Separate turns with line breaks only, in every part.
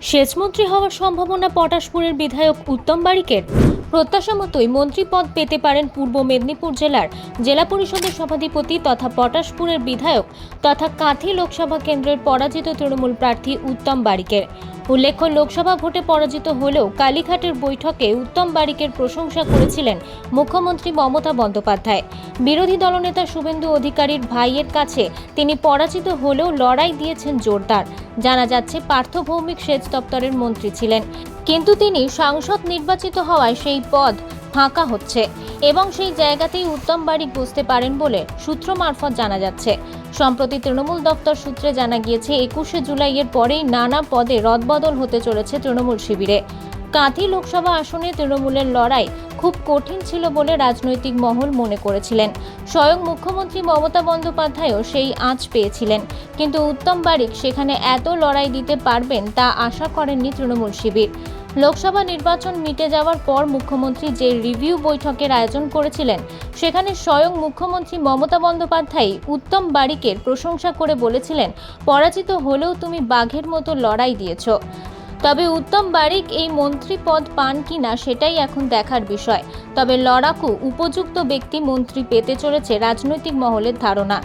সেচমন্ত্রী হওয়ার সম্ভাবনা পটাশপুরের বিধায়ক উত্তম বারিকের। প্রত্যাশা মতোই মন্ত্রী পদ পেতে পারেন পূর্ব মেদিনীপুর জেলার জেলা পরিষদের সভাধিপতি তথা পটাশপুরের বিধায়ক তথা কাঁথি লোকসভা কেন্দ্রের পরাজিত তৃণমূল প্রার্থী উত্তম বারিকের। উল্লেখ্য, লোকসভা ভোটে পরাজিত হলেও কালীঘাটের বৈঠকে উত্তম বারিকের প্রশংসা করেছিলেন মুখ্যমন্ত্রী মমতা বন্দ্যোপাধ্যায়। বিরোধী দলনেতা শুভেন্দু অধিকারীর ভাইয়ের কাছে তিনি পরাজিত হলেও লড়াই দিয়েছেন জোরদার। জানা যাচ্ছে পার্থ ভৌমিক সেচ দপ্তরের মন্ত্রী ছিলেন, কিন্তু তিনি সাংসদ নির্বাচিত হওয়ায় সেই পদ ফাঁকা হচ্ছে এবং সেই জায়গাতেই উত্তম বারিক বসতে পারেন বলে সূত্র মারফত জানা যাচ্ছে। সম্প্রতি তৃণমূল দপ্তর সূত্রে জানা গিয়েছে 21শে জুলাইয়ের পরেই নানা পদে রদবদল হতে চলেছে তৃণমূল শিবিরে। কাঁথি লোকসভা আসনে তৃণমূলের লড়াই খুব কঠিন ছিল বলে রাজনৈতিক মহল মনে করেছিলেন। স্বয়ং মুখ্যমন্ত্রী মমতা বন্দ্যোপাধ্যায়ও সেই আঁচ পেয়েছিলেন, কিন্তু উত্তম বারিক সেখানে এত লড়াই দিতে পারবেন তা আশা করেননি তৃণমূল শিবির। লোকসভা নির্বাচন মিটে যাওয়ার পর মুখ্যমন্ত্রী যে রিভিউ বৈঠকের আয়োজন করেছিলেন, সেখানে স্বয়ং মুখ্যমন্ত্রী মমতা বন্দ্যোপাধ্যায় উত্তম বারিকের প্রশংসা করে বলেছিলেন, পরাজিত হলেও তুমি বাঘের মতো লড়াই দিয়েছ। তবে উত্তম বারিক এই মন্ত্রী পদ পান কিনা সেটাই এখন দেখার বিষয়। তবে লড়াকু উপযুক্ত ব্যক্তি মন্ত্রী পেতে চলেছে রাজনৈতিক মহলের ধারণা।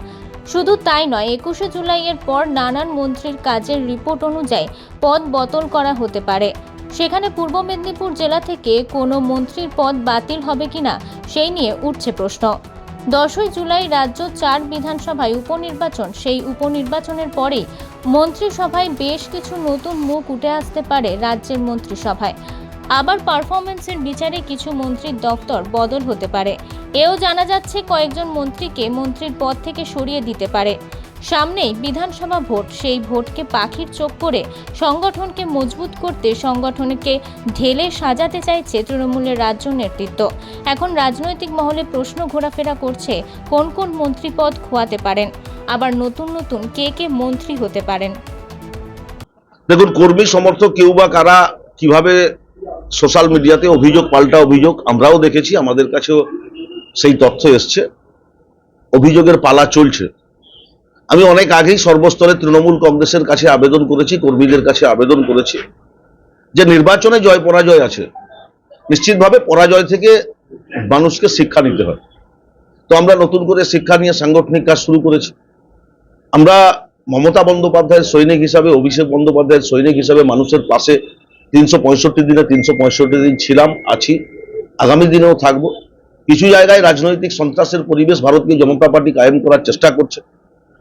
শুধু তাই নয়, 21শে জুলাইয়ের পর নানান মন্ত্রীর কাজের রিপোর্ট অনুযায়ী পদ বদল করা হতে পারে। সেখানে পূর্ব মেদিনীপুর জেলা থেকে কোনো মন্ত্রীর পদ বাতিল হবে কিনা সেই নিয়ে উঠছে প্রশ্ন। 10ই জুলাই রাজ্য 4 বিধানসভায় উপনির্বাচন। সেই উপনির্বাচনের পরেই মন্ত্রিসভায় বেশ কিছু নতুন মুখ উঠে আসতে পারে রাজ্যের মন্ত্রিসভায়। আবার পারফরমেন্সের বিচারে কিছু মন্ত্রীর দপ্তর বদল হতে পারে। এও জানা যাচ্ছে কয়েকজন মন্ত্রীকে মন্ত্রীর পদ থেকে সরিয়ে দিতে পারে। সামনেই বিধানসভা ভোট, সেই ভোটকে পাখির চোখ করে সংগঠনকে মজবুত করতে সংগঠনকে ঢেলে সাজাতে চাইছে তৃণমূলের রাজ্য নেতৃত্ব। এখন রাজনৈতিক মহলে প্রশ্ন ঘোরাফেরা করছে কোন কোন মন্ত্রী পদ খোয়াতে পারেন, আবার নতুন নতুন কে মন্ত্রী হতে পারেন।
দেখুন, কর্মী সমর্থক কেউ বা কারা কিভাবে সোশ্যাল মিডিয়াতে অভিযোগ পাল্টা অভিযোগ আমরাও দেখেছি, আমাদের কাছেও সেই তথ্য এসছে। অভিযোগের পালা চলছে। আমি অনেক আগেই সর্বস্তরে তৃণমূল কংগ্রেসের কাছে আবেদন করেছি, কর্মীদের কাছে আবেদন করেছি যে নির্বাচনে জয় পরাজয় আছে, নিশ্চিতভাবে পরাজয় থেকে মানুষকে শিক্ষা নিতে হয়। তো আমরা নতুন করে শিক্ষা নিয়ে সাংগঠনিক কাজ শুরু করেছি। আমরা মমতা বন্দ্যোপাধ্যায়ের সৈনিক হিসাবে, অভিষেক বন্দ্যোপাধ্যায়ের সৈনিক হিসাবে মানুষের পাশে 365 দিনে 365 দিন ছিলাম, আছি, আগামী দিনেও থাকবো। কিছু জায়গায় রাজনৈতিক সন্ত্রাসের পরিবেশ ভারতীয় জনতা পার্টি কায়েম করার চেষ্টা করছে,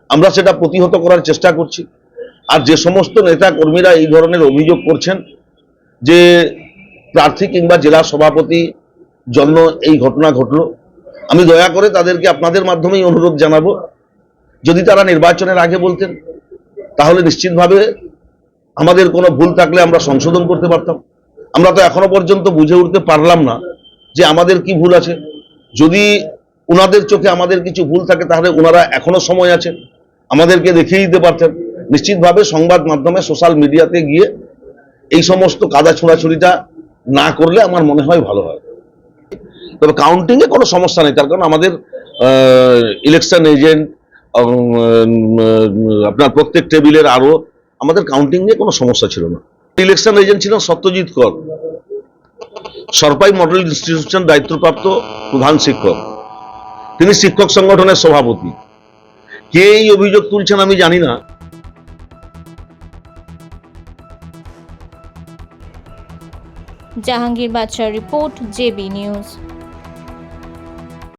আমরা সেটা প্রতিহত করার চেষ্টা করছি। আর যে সমস্ত নেতা কর্মীরা এই ধরনের অভিযোগ করছেন যে প্রার্থী কিংবা জেলা সভাপতি জন্য এই ঘটনা ঘটলো, আমি দয়া করে তাদেরকে আপনাদের মাধ্যমেই অনুরোধ জানাবো, যদি তারা নির্বাচনের আগে বলতেন তাহলে নিশ্চিতভাবে আমাদের কোনো ভুল থাকলে আমরা সংশোধন করতে পারতাম। আমরা তো এখনো পর্যন্ত বুঝে উঠতে পারলাম না যে আমাদের কি ভুল আছে। যদি ওনাদের চোখে আমাদের কিছু ভুল থাকে তাহলে ওনারা এখনো সময় আছে, আমাদেরকে দেখিয়ে দিতে পারতেন। নিশ্চিতভাবে সংবাদ মাধ্যমে, সোশ্যাল মিডিয়াতে গিয়ে এই সমস্ত কাদা ছোড়াছুড়িটা না করলে আমার মনে হয় ভালো হয়। তবে কাউন্টিংয়ে কোনো সমস্যা নেই, তার কারণ আমাদের ইলেকশন এজেন্ট, আপনার প্রত্যেক টেবিলের আরো, আমাদের কাউন্টিং নিয়ে কোনো সমস্যা ছিল না। ইলেকশন এজেন্ট ছিলেন সত্যজিৎ কর, সরপাই মডেল ইনস্টিটিউশন দায়িত্বপ্রাপ্ত প্রধান শিক্ষক। তিনি শিক্ষক সংগঠনের সভাপতি। কে এই অভিযোগ তুলছেন আমি জানি না।
জাহাঙ্গীর বাদশাহ রিপোর্ট, জেবি নিউজ।